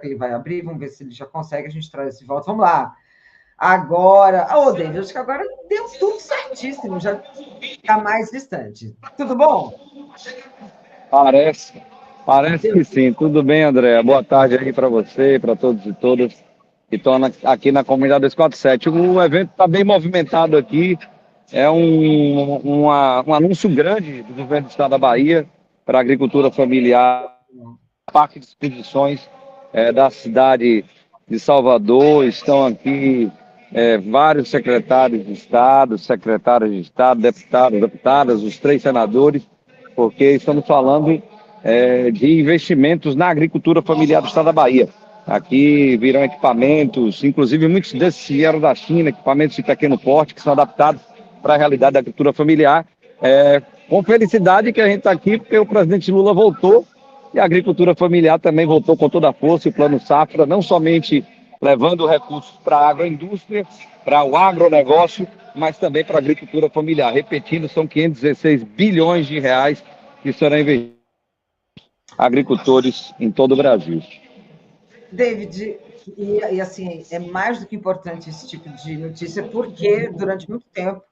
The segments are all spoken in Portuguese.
ele vai abrir, vamos ver se ele já consegue, a gente traz de volta. Vamos lá. Agora, David, acho que agora deu tudo certíssimo, já está mais distante. Tudo bom? Parece, parece que sim. Tudo bem, André? Boa tarde aí para você, para todos e todas que estão aqui na comunidade 247. O evento está bem movimentado aqui. É um anúncio grande do governo do estado da Bahia para a agricultura familiar, parque de exposições da cidade de Salvador. Estão aqui vários secretários de Estado, deputados, deputadas, os 3 senadores, porque estamos falando de investimentos na agricultura familiar do estado da Bahia. Aqui virão equipamentos, inclusive muitos desses vieram da China, equipamentos de pequeno porte que são adaptados para a realidade da agricultura familiar. Com felicidade que a gente está aqui, porque o presidente Lula voltou e a agricultura familiar também voltou com toda a força. E o Plano Safra, não somente levando recursos para a agroindústria, para o agronegócio, mas também para a agricultura familiar. Repetindo, são 516 bilhões de reais que serão investidos em agricultores em todo o Brasil. David, assim, é mais do que importante esse tipo de notícia, porque durante muito tempo,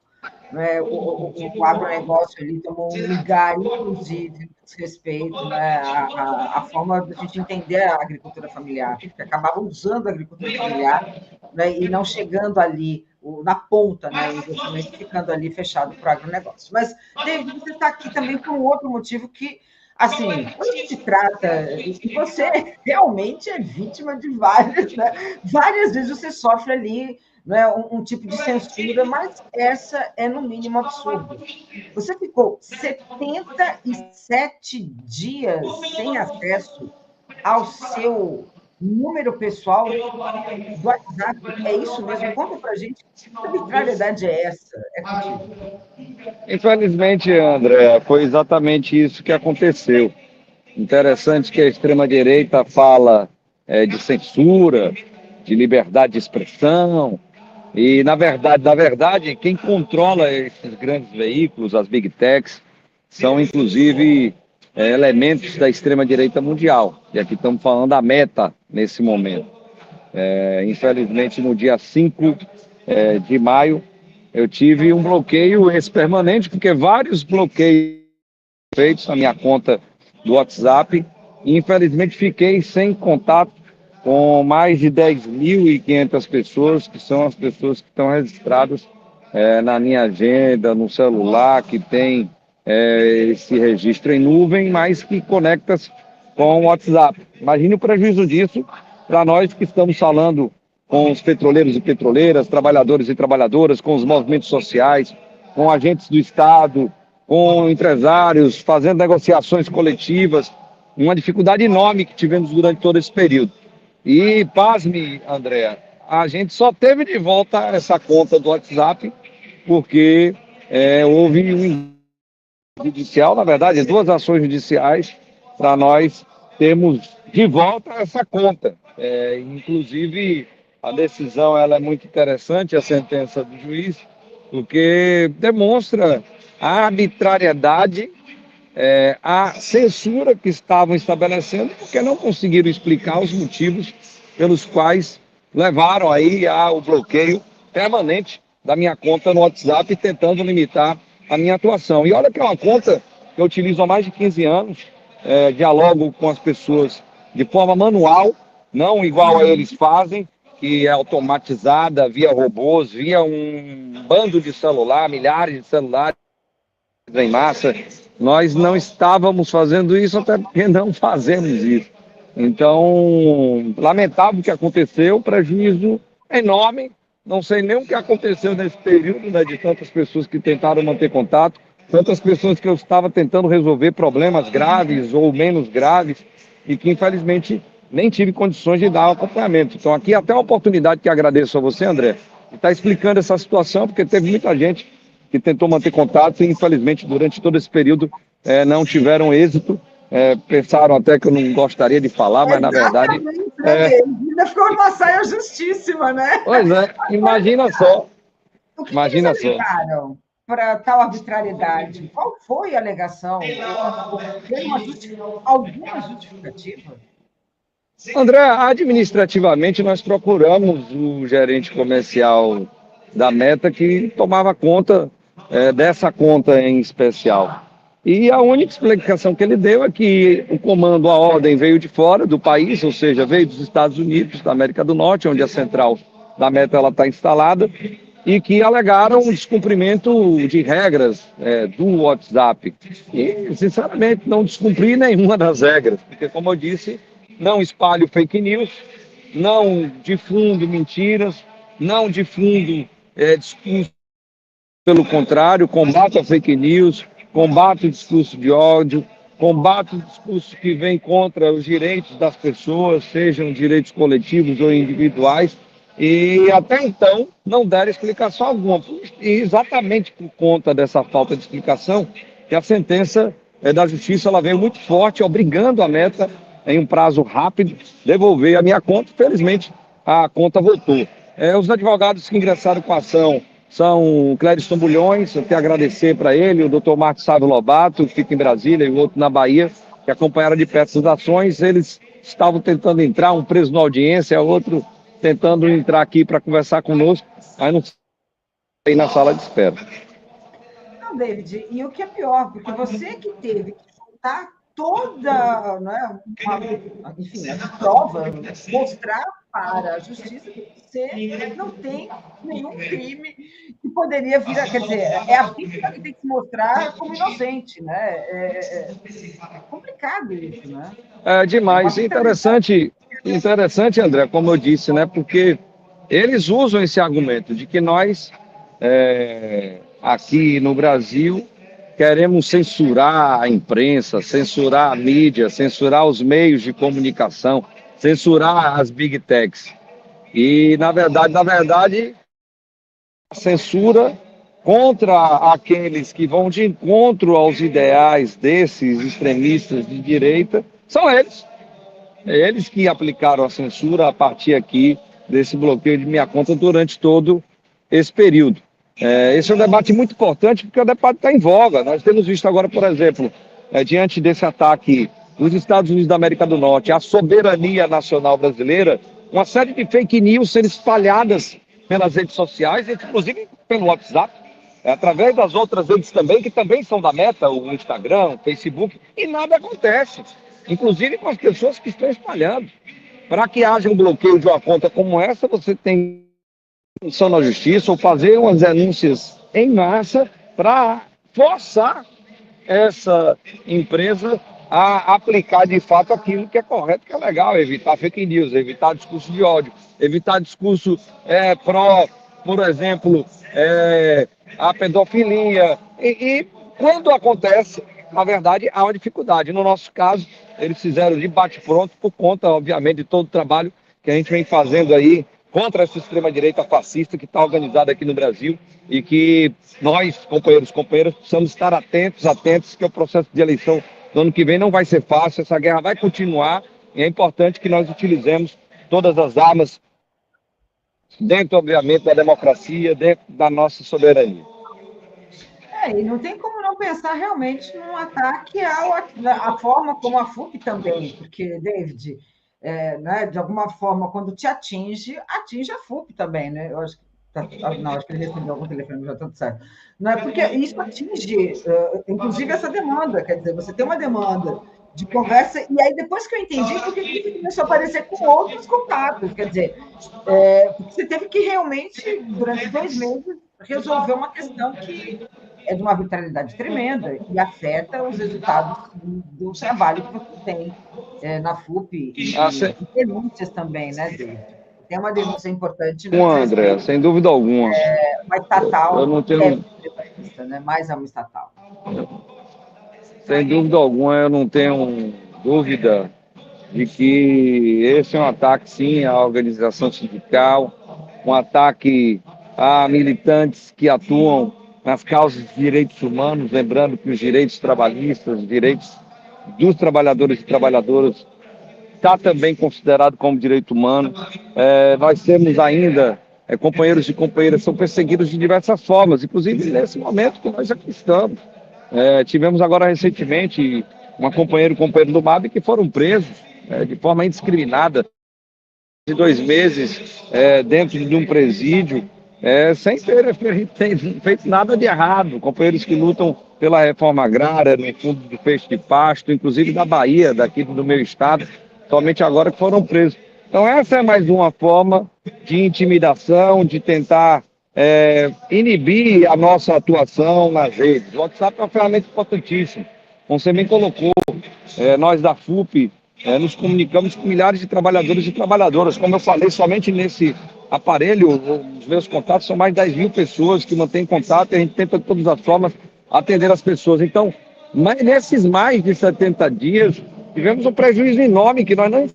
né, o agronegócio ali tomou um lugar, inclusive, no respeito, né, à forma da gente entender a agricultura familiar, que acabava usando a agricultura familiar, né, e não chegando ali na ponta, né, o investimento ficando ali fechado para o agronegócio. Mas, David, você está aqui também por um outro motivo que, assim, quando a gente trata, e você realmente é vítima de várias, né? Várias vezes você sofre ali, né, um tipo de censura, mas essa é, no mínimo, absurda. Você ficou 77 dias sem acesso ao seu número pessoal do WhatsApp. É isso mesmo? Conta para a gente. Que arbitrariedade é essa? É contigo. Infelizmente, André, foi exatamente isso que aconteceu. Interessante que a extrema-direita fala de censura, de liberdade de expressão, e, na verdade, quem controla esses grandes veículos, as big techs, são, inclusive, elementos da extrema-direita mundial. E aqui estamos falando da Meta, nesse momento. Infelizmente, no dia 5 de maio, eu tive um bloqueio ex-permanente, porque vários bloqueios feitos na minha conta do WhatsApp. E, infelizmente, fiquei sem contato com mais de 10.500 pessoas, que são as pessoas que estão registradas na minha agenda, no celular, que tem esse registro em nuvem, mas que conecta-se com o WhatsApp. Imagine o prejuízo disso para nós que estamos falando com os petroleiros e petroleiras, trabalhadores e trabalhadoras, com os movimentos sociais, com agentes do Estado, com empresários, fazendo negociações coletivas, uma dificuldade enorme que tivemos durante todo esse período. E, pasme, André, a gente só teve de volta essa conta do WhatsApp porque houve um judicial, na verdade, 2 ações judiciais para nós termos de volta essa conta. Inclusive, a decisão ela é muito interessante, a sentença do juiz, porque demonstra a arbitrariedade, a censura que estavam estabelecendo, porque não conseguiram explicar os motivos pelos quais levaram aí ao bloqueio permanente da minha conta no WhatsApp, tentando limitar a minha atuação. E olha que é uma conta que eu utilizo há mais de 15 anos, dialogo com as pessoas de forma manual, não igual a eles fazem, que é automatizada via robôs, via um bando de celular, milhares de celulares em massa. Nós não estávamos fazendo isso, até porque não fazemos isso. Então, lamentável o que aconteceu, prejuízo enorme. Não sei nem o que aconteceu nesse período, né, de tantas pessoas que tentaram manter contato, tantas pessoas que eu estava tentando resolver problemas graves ou menos graves e que, infelizmente, nem tive condições de dar o acompanhamento. Então, aqui até uma oportunidade que agradeço a você, André, de estar explicando essa situação, porque teve muita gente que tentou manter contato e, infelizmente, durante todo esse período não tiveram êxito. Pensaram até que eu não gostaria de falar, mas, na verdade... Exatamente, né, ainda ficou uma saia justíssima, né? Pois é, imagina só. O que eles Imagina só. alegaram para tal arbitrariedade? Qual foi a alegação? Tem alguma justificativa? André, administrativamente nós procuramos o gerente comercial da Meta que tomava conta dessa conta em especial. E a única explicação que ele deu é que o comando, a ordem veio de fora do país, ou seja, veio dos Estados Unidos, da América do Norte, onde a central da Meta está instalada, e que alegaram um descumprimento de regras do WhatsApp. E, sinceramente, não descumpri nenhuma das regras, porque, como eu disse, não espalho fake news, não difundo mentiras, não difundo discurso, pelo contrário, combato a fake news, combato o discurso de ódio, combato o discurso que vem contra os direitos das pessoas, sejam direitos coletivos ou individuais, e até então não deram explicação alguma. E exatamente por conta dessa falta de explicação, que a sentença da Justiça ela veio muito forte, obrigando a Meta, em um prazo rápido, devolver a minha conta. Felizmente, a conta voltou. Os advogados que ingressaram com a ação são o Clériston Bulhões, eu quero agradecer para ele, o doutor Marcos Sávio Lobato, que fica em Brasília, e o outro na Bahia, que acompanharam de perto as ações. Eles estavam tentando entrar, um preso na audiência, outro tentando entrar aqui para conversar conosco, mas não sei na sala de espera. Não, David, e o que é pior, porque você que teve que juntar toda, né, enfim, a prova, mostrar para a justiça que você não tem nenhum crime que poderia vir a... Quer dizer, é a vítima que tem que se mostrar como inocente, né? É complicado isso, né? É demais. Interessante, André, como eu disse, né? Porque eles usam esse argumento de que nós, aqui no Brasil, queremos censurar a imprensa, censurar a mídia, censurar os meios de comunicação, censurar as big techs. E, na verdade, a censura contra aqueles que vão de encontro aos ideais desses extremistas de direita são eles. Eles que aplicaram a censura a partir aqui desse bloqueio de minha conta durante todo esse período. Esse é um debate muito importante porque o debate está em voga. Nós temos visto agora, por exemplo, diante desse ataque dos Estados Unidos da América do Norte, à soberania nacional brasileira, uma série de fake news sendo espalhadas pelas redes sociais, inclusive pelo WhatsApp, através das outras redes também, que também são da Meta, o Instagram, o Facebook, e nada acontece, inclusive com as pessoas que estão espalhando. Para que haja um bloqueio de uma conta como essa, você tem função na justiça ou fazer umas denúncias em massa para forçar essa empresa a aplicar de fato aquilo que é correto, que é legal, evitar fake news, evitar discurso de ódio, evitar discurso por exemplo, a pedofilia. E quando acontece, na verdade, há uma dificuldade. No nosso caso, eles fizeram de bate-pronto por conta, obviamente, de todo o trabalho que a gente vem fazendo aí contra essa extrema-direita fascista que está organizada aqui no Brasil e que nós, companheiros e companheiras, precisamos estar atentos, que o processo de eleição do ano que vem não vai ser fácil, essa guerra vai continuar e é importante que nós utilizemos todas as armas dentro, obviamente, da democracia, dentro da nossa soberania. E não tem como não pensar realmente num ataque à forma como a FUP também, porque, David, né, de alguma forma, quando te atinge a FUP também, né? Eu acho que acho que ele recebeu algum telefone, já tudo certo. Não é porque isso atinge, inclusive, essa demanda, quer dizer, você tem uma demanda de conversa, e aí depois que eu entendi, porque isso começou a aparecer com outros contatos, quer dizer, porque você teve que realmente, durante 2 meses, resolver uma questão que é de uma vitalidade tremenda e afeta os resultados do trabalho que você tem na FUP e denúncias também, né, David? Tem uma denúncia importante. André, sem dúvida alguma. Uma estatal, eu não tenho... né? Mais é uma estatal. Sem dúvida alguma, eu não tenho dúvida de que esse é um ataque, sim, à organização sindical, um ataque a militantes que atuam nas causas de direitos humanos, lembrando que os direitos trabalhistas, os direitos dos trabalhadores e trabalhadoras, está também considerado como direito humano. Nós temos ainda companheiros e companheiras que são perseguidos de diversas formas, inclusive nesse momento que nós aqui estamos. Tivemos agora recentemente uma companheira e companheiro do MAB que foram presos de forma indiscriminada, de 2 meses dentro de um presídio, sem ter feito nada de errado. Companheiros que lutam pela reforma agrária, no fundo do Feixe de Pasto, inclusive da Bahia, daqui do meu estado, somente agora que foram presos. Então essa é mais uma forma de intimidação, de tentar inibir a nossa atuação nas redes. O WhatsApp é uma ferramenta importantíssima. Como você bem colocou, nós da FUP nos comunicamos com milhares de trabalhadores e trabalhadoras. Como eu falei, somente nesse aparelho, os meus contatos são mais de 10 mil pessoas que mantêm contato e a gente tenta de todas as formas atender as pessoas. Então, nesses mais de 70 dias, tivemos um prejuízo enorme que nós não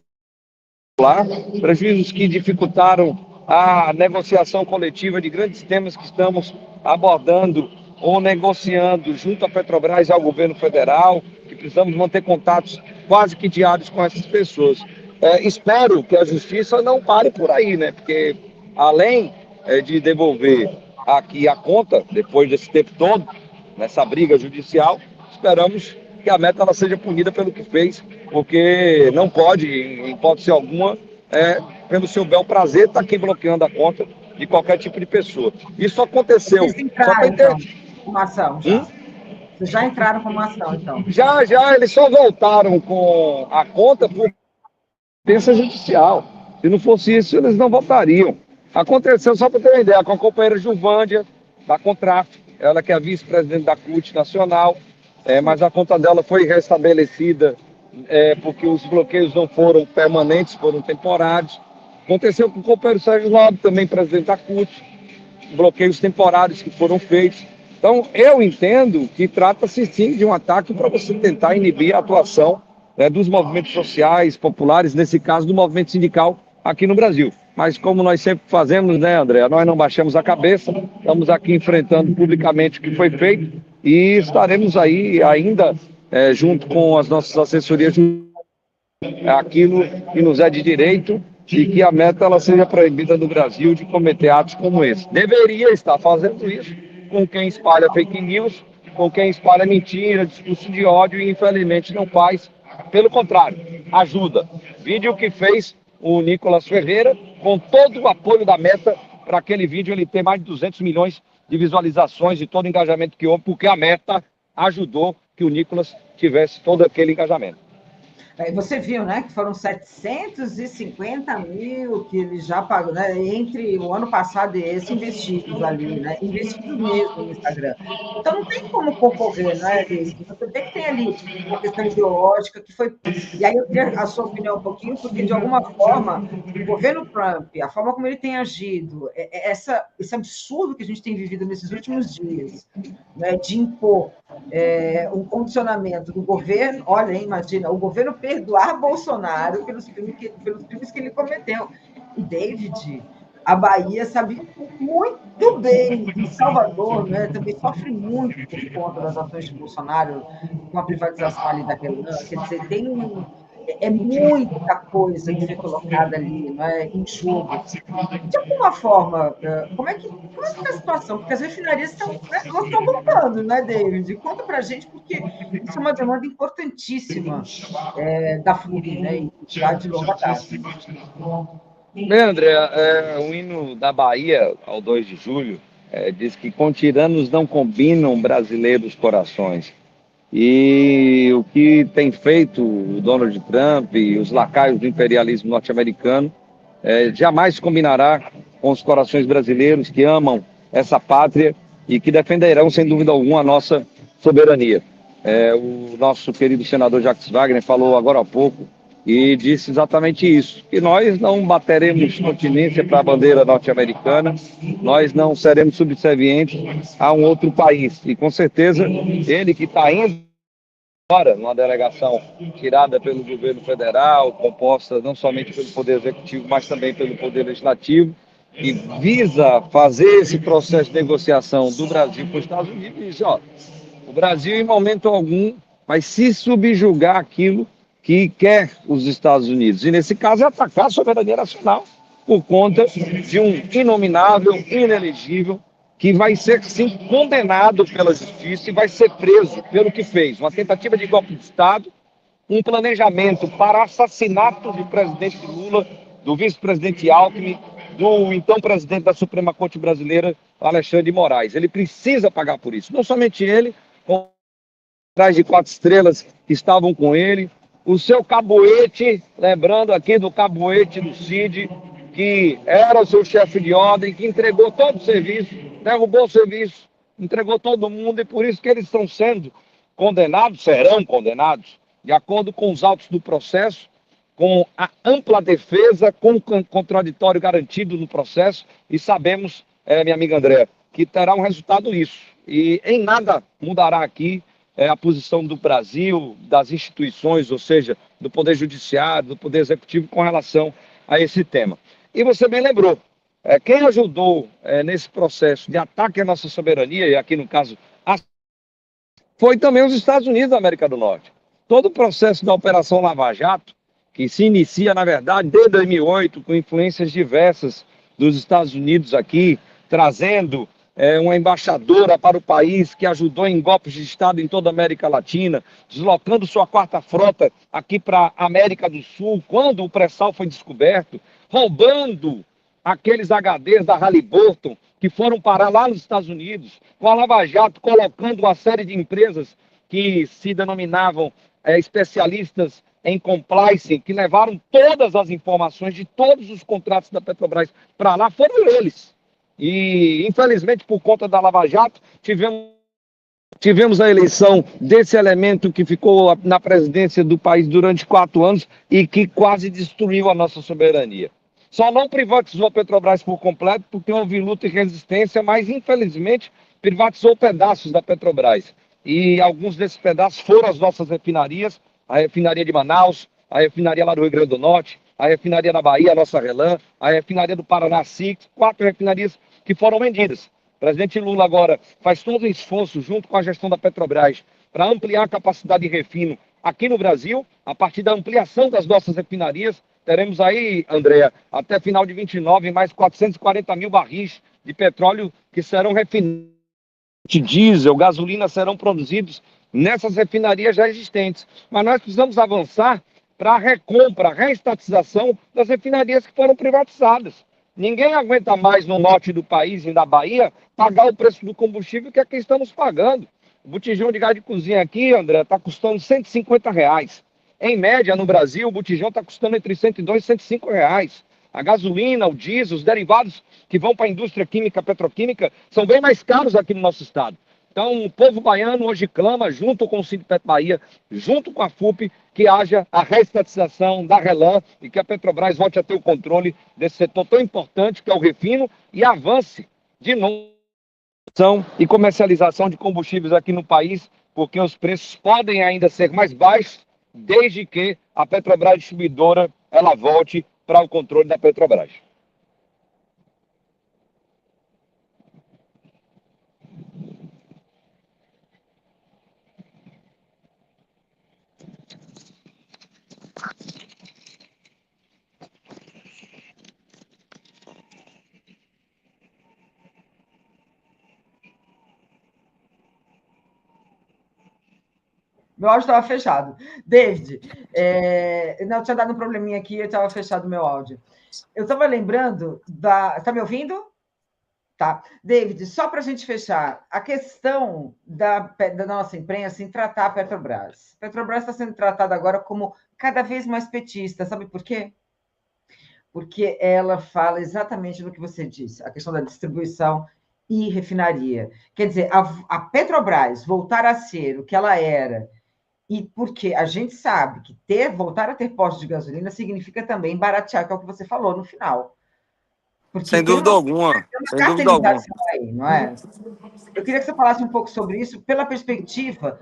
lá, prejuízos que dificultaram a negociação coletiva de grandes temas que estamos abordando ou negociando junto à Petrobras e ao governo federal, que precisamos manter contatos quase que diários com essas pessoas. Espero que a justiça não pare por aí, né? Porque além de devolver aqui a conta, depois desse tempo todo, nessa briga judicial, esperamos que a Meta ela seja punida pelo que fez, porque não pode, em hipótese alguma, pelo seu bel prazer, estar aqui bloqueando a conta de qualquer tipo de pessoa. Isso aconteceu. Vocês entraram, então, com uma ação já? Vocês já entraram com uma ação, então? Já, eles só voltaram com a conta por sentença judicial. Se não fosse isso, eles não voltariam. Aconteceu, só para ter uma ideia, com a companheira Juvândia, da Contraf, ela que é a vice-presidente da CUT Nacional, mas a conta dela foi restabelecida porque os bloqueios não foram permanentes, foram temporários. Aconteceu com o companheiro Sérgio Nobre, também presidente da CUT, bloqueios temporários que foram feitos. Então, eu entendo que trata-se sim de um ataque para você tentar inibir a atuação dos movimentos sociais, populares, nesse caso do movimento sindical aqui no Brasil. Mas como nós sempre fazemos, né, André, nós não baixamos a cabeça, estamos aqui enfrentando publicamente o que foi feito e estaremos aí ainda, junto com as nossas assessorias, aquilo que nos é de direito e que a Meta ela seja proibida no Brasil de cometer atos como esse. Deveria estar fazendo isso com quem espalha fake news, com quem espalha mentira, discurso de ódio e infelizmente não faz. Pelo contrário, ajuda. Vídeo que fez o Nicolas Ferreira, com todo o apoio da Meta, para aquele vídeo ele ter mais de 200 milhões de visualizações e todo o engajamento que houve, porque a Meta ajudou que o Nicolas tivesse todo aquele engajamento. Você viu, né, que foram 750 mil que ele já pagou, né, entre o ano passado e esse, investidos ali, né, investidos mesmo no Instagram. Então, não tem como concorrer, né, Deise? Você vê que tem ali uma questão ideológica que foi... E aí eu queria a sua opinião um pouquinho, porque, de alguma forma, o governo Trump, a forma como ele tem agido, esse absurdo que a gente tem vivido nesses últimos dias, né, de impor um condicionamento do governo, olha, imagina, o governo perdoar Bolsonaro pelos crimes que ele cometeu. E, David, a Bahia sabe muito bem, e Salvador, né, também sofre muito por conta das ações de Bolsonaro com a privatização ali da Renan. Quer dizer, é muita coisa que foi colocada ali, né, em jogo. De alguma forma, como é que está a situação? Porque as refinarias estão voltando, né, David? Conta para a gente, porque isso é uma demanda importantíssima da FUP, né, e já de longa data. Bem, André, o hino da Bahia, ao 2 de julho, diz que com tiranos não combinam brasileiros corações. E o que tem feito o Donald Trump e os lacaios do imperialismo norte-americano jamais combinará com os corações brasileiros que amam essa pátria e que defenderão, sem dúvida alguma, a nossa soberania. O nosso querido senador Jacques Wagner falou agora há pouco e disse exatamente isso, que nós não bateremos continência para a bandeira norte-americana, nós não seremos subservientes a um outro país. E com certeza ele que está indo agora numa delegação tirada pelo governo federal, composta não somente pelo Poder Executivo, mas também pelo Poder Legislativo, e visa fazer esse processo de negociação do Brasil com os Estados Unidos, e diz, o Brasil em momento algum vai se subjugar aquilo que quer os Estados Unidos. E nesse caso é atacar a soberania nacional por conta de um inominável, inelegível, que vai ser, sim, condenado pela justiça e vai ser preso pelo que fez. Uma tentativa de golpe de Estado um planejamento para assassinato do presidente Lula, do vice-presidente Alckmin, do então presidente da Suprema Corte Brasileira, Alexandre de Moraes. Ele precisa pagar por isso. Não somente ele, como atrás de 4 estrelas que estavam com ele, o seu caboete, lembrando aqui do caboete do Cid, que era o seu chefe de ordem, que entregou todo o serviço, derrubou o serviço, entregou todo mundo, e por isso que eles estão sendo condenados, serão condenados, de acordo com os autos do processo, com a ampla defesa, com o contraditório garantido no processo, e sabemos, minha amiga Andréa, que terá um resultado isso. E em nada mudará aqui a posição do Brasil, das instituições, ou seja, do Poder Judiciário, do Poder Executivo, com relação a esse tema. E você bem lembrou, quem ajudou nesse processo de ataque à nossa soberania, e aqui no caso, foi também os Estados Unidos da América do Norte. Todo o processo da Operação Lava Jato, que se inicia, na verdade, desde 2008, com influências diversas dos Estados Unidos aqui, trazendo uma embaixadora para o país que ajudou em golpes de Estado em toda a América Latina, deslocando sua 4ª frota aqui para a América do Sul, quando o pré-sal foi descoberto, roubando aqueles HDs da Halliburton que foram parar lá nos Estados Unidos, com a Lava Jato colocando uma série de empresas que se denominavam especialistas em compliance, que levaram todas as informações de todos os contratos da Petrobras para lá, foram eles. E, infelizmente, por conta da Lava Jato, tivemos a eleição desse elemento que ficou na presidência do país durante 4 anos e que quase destruiu a nossa soberania. Só não privatizou a Petrobras por completo porque houve luta e resistência, mas, infelizmente, privatizou pedaços da Petrobras. E alguns desses pedaços foram as nossas refinarias, a refinaria de Manaus, a refinaria lá do Rio Grande do Norte, a refinaria da Bahia, a nossa RELAM, a refinaria do Paraná, SIC, 4 refinarias que foram vendidas. O presidente Lula agora faz todo o esforço, junto com a gestão da Petrobras, para ampliar a capacidade de refino aqui no Brasil, a partir da ampliação das nossas refinarias. Teremos aí, Andréa, até final de 29, mais 440 mil barris de petróleo que serão refinados. Diesel, gasolina serão produzidos nessas refinarias já existentes. Mas nós precisamos avançar para a recompra, a reestatização das refinarias que foram privatizadas. Ninguém aguenta mais no norte do país e na Bahia pagar o preço do combustível que aqui estamos pagando. O botijão de gás de cozinha aqui, André, está custando R$ 150. Em média, no Brasil, o botijão está custando entre R$ 102 e R$ 105. A gasolina, o diesel, os derivados que vão para a indústria química, petroquímica, são bem mais caros aqui no nosso estado. Então, o povo baiano hoje clama, junto com o Sindicato Bahia, junto com a FUP, que haja a reestatização da RELAM e que a Petrobras volte a ter o controle desse setor tão importante que é o refino e avance de novo e comercialização de combustíveis aqui no país, porque os preços podem ainda ser mais baixos, desde que a Petrobras distribuidora ela volte para o controle da Petrobras. Meu áudio estava fechado. David, não, tinha dado um probleminha aqui, eu estava fechado o meu áudio. Eu estava lembrando da... Está me ouvindo? Tá. David, só para a gente fechar, a questão da nossa imprensa em tratar a Petrobras. A Petrobras está sendo tratada agora como cada vez mais petista. Sabe por quê? Porque ela fala exatamente do que você disse, a questão da distribuição e refinaria. Quer dizer, a Petrobras voltar a ser o que ela era, e porque a gente sabe que voltar a ter postos de gasolina significa também baratear, que é o que você falou no final. Porque sem dúvida alguma. Sem dúvida alguma. Aí, não é? Eu queria que você falasse um pouco sobre isso, pela perspectiva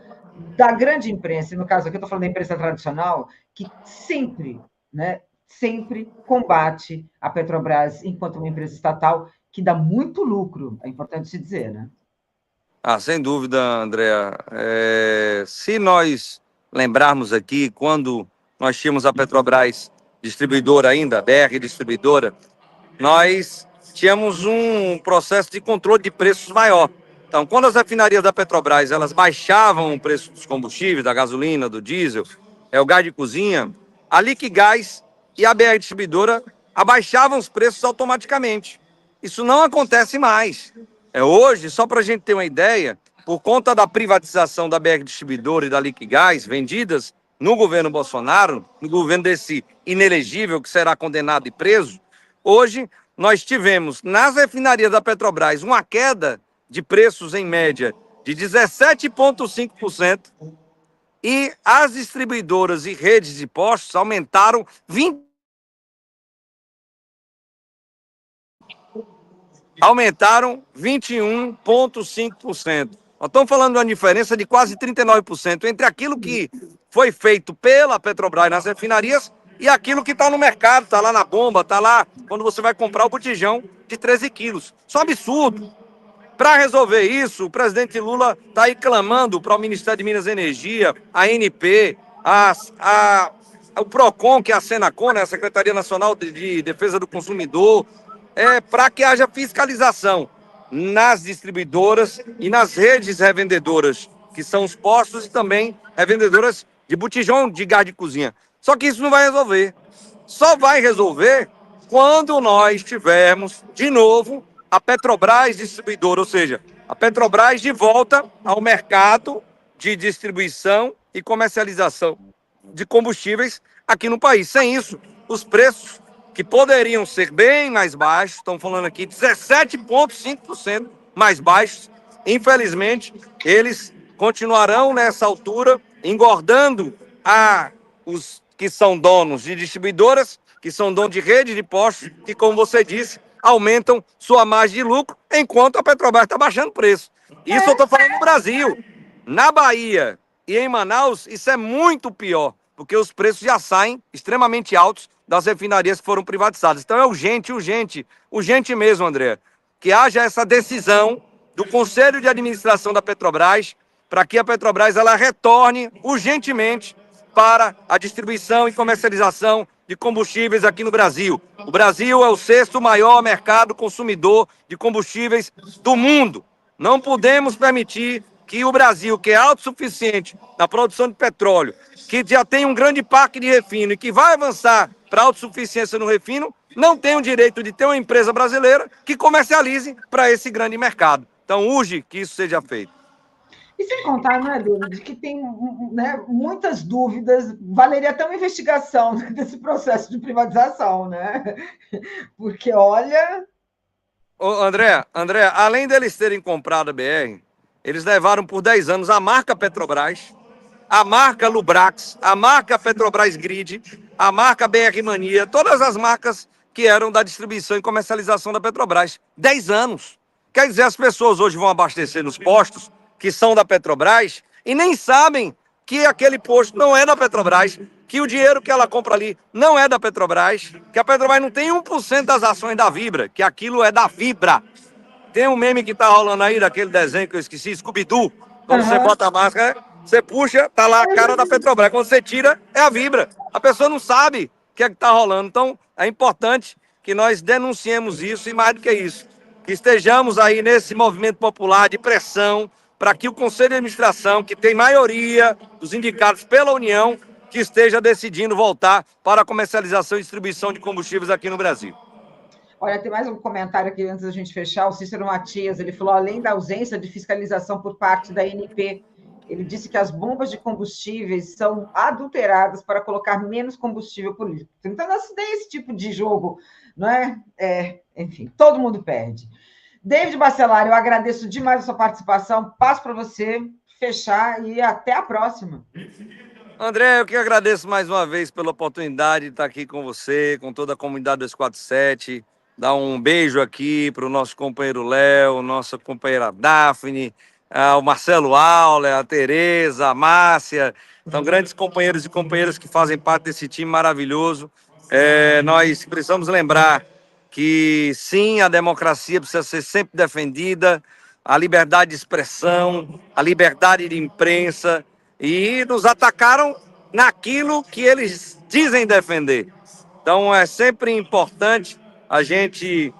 da grande imprensa, no caso aqui eu estou falando da imprensa tradicional, que sempre, né, sempre combate a Petrobras enquanto uma empresa estatal que dá muito lucro, é importante se dizer, né? Sem dúvida, Andréa. Se nós lembrarmos aqui, quando nós tínhamos a Petrobras distribuidora ainda, a BR distribuidora, nós tínhamos um processo de controle de preços maior. Então, quando as refinarias da Petrobras elas baixavam o preço dos combustíveis, da gasolina, do diesel, o gás de cozinha, a Liquigás e a BR Distribuidora abaixavam os preços automaticamente. Isso não acontece mais. Hoje, só para a gente ter uma ideia, por conta da privatização da BR Distribuidora e da Liquigás, vendidas no governo Bolsonaro, no governo desse inelegível que será condenado e preso, hoje nós tivemos nas refinarias da Petrobras uma queda de preços em média de 17,5% e as distribuidoras e redes de postos aumentaram 21,5%. Nós estamos falando de uma diferença de quase 39% entre aquilo que foi feito pela Petrobras nas refinarias e aquilo que está no mercado, está lá na bomba, está lá quando você vai comprar o botijão de 13 quilos. Isso é um absurdo. Para resolver isso, o presidente Lula está aí clamando para o Ministério de Minas e Energia, a ANP, o PROCON, que é a Senacon, né, a Secretaria Nacional de Defesa do Consumidor, para que haja fiscalização nas distribuidoras e nas redes revendedoras, que são os postos e também revendedoras de botijão de gás de cozinha. Só que isso não vai resolver. Só vai resolver quando nós tivermos, de novo, a Petrobras distribuidora, ou seja, a Petrobras de volta ao mercado de distribuição e comercialização de combustíveis aqui no país. Sem isso, os preços que poderiam ser bem mais baixos, estamos falando aqui 17,5% mais baixos, infelizmente, eles continuarão nessa altura engordando os que são donos de distribuidoras, que são donos de rede de postos, que, como você disse, aumentam sua margem de lucro, enquanto a Petrobras está baixando o preço. Isso eu estou falando no Brasil. Na Bahia e em Manaus, isso é muito pior, porque os preços já saem extremamente altos das refinarias que foram privatizadas. Então é urgente mesmo, André, que haja essa decisão do Conselho de Administração da Petrobras para que a Petrobras ela retorne urgentemente para a distribuição e comercialização de combustíveis aqui no Brasil. O Brasil é o 6º maior mercado consumidor de combustíveis do mundo. Não podemos permitir que o Brasil, que é autossuficiente na produção de petróleo, que já tem um grande parque de refino e que vai avançar para a autossuficiência no refino, não tenha o direito de ter uma empresa brasileira que comercialize para esse grande mercado. Então, urge que isso seja feito. E sem contar, não é, David, que tem, né, muitas dúvidas, valeria até uma investigação desse processo de privatização, né? Porque, olha... André, além deles terem comprado a BR, eles levaram por 10 anos a marca Petrobras, a marca Lubrax, a marca Petrobras Grid, a marca BR Mania, todas as marcas que eram da distribuição e comercialização da Petrobras. 10 anos. Quer dizer, as pessoas hoje vão abastecer nos postos que são da Petrobras e nem sabem que aquele posto não é da Petrobras, que o dinheiro que ela compra ali não é da Petrobras, que a Petrobras não tem 1% das ações da Vibra, que aquilo é da Vibra. Tem um meme que tá rolando aí, daquele desenho que eu esqueci, Scooby-Doo. Quando você bota a máscara, você puxa, tá lá a cara da Petrobras. Quando você tira, é a Vibra. A pessoa não sabe o que é que tá rolando. Então, é importante que nós denunciemos isso e, mais do que isso, que estejamos aí nesse movimento popular de pressão para que o Conselho de Administração, que tem maioria dos indicados pela União, que esteja decidindo voltar para a comercialização e distribuição de combustíveis aqui no Brasil. Olha, tem mais um comentário aqui antes da gente fechar. O Cícero Matias, ele falou, além da ausência de fiscalização por parte da ANP, ele disse que as bombas de combustíveis são adulteradas para colocar menos combustível por litro. Então, nós tem esse tipo de jogo, não é? Enfim, todo mundo perde. David Bacelar, eu agradeço demais a sua participação. Passo para você fechar e até a próxima. André, eu que agradeço mais uma vez pela oportunidade de estar aqui com você, com toda a comunidade 247. Dar um beijo aqui para o nosso companheiro Léo, nossa companheira Daphne, o Marcelo Auler, a Tereza, a Márcia. São grandes companheiros e companheiras que fazem parte desse time maravilhoso. Nós precisamos lembrar que, sim, a democracia precisa ser sempre defendida, a liberdade de expressão, a liberdade de imprensa, e nos atacaram naquilo que eles dizem defender. Então, é sempre importante a gente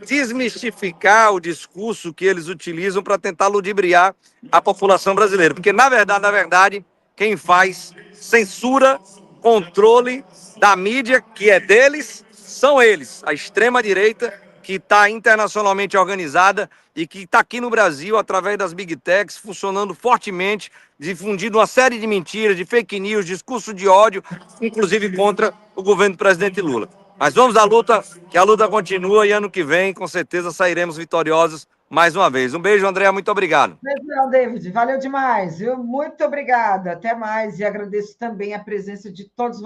desmistificar o discurso que eles utilizam para tentar ludibriar a população brasileira. Porque, na verdade, quem faz censura, controle da mídia, que é deles, são eles, a extrema-direita, que está internacionalmente organizada e que está aqui no Brasil, através das Big Techs, funcionando fortemente, difundindo uma série de mentiras, de fake news, discurso de ódio, inclusive contra o governo do presidente Lula. Mas vamos à luta, que a luta continua e ano que vem, com certeza, sairemos vitoriosos mais uma vez. Um beijo, André, muito obrigado. Não, David, valeu demais, viu? Muito obrigada, até mais, e agradeço também a presença de todos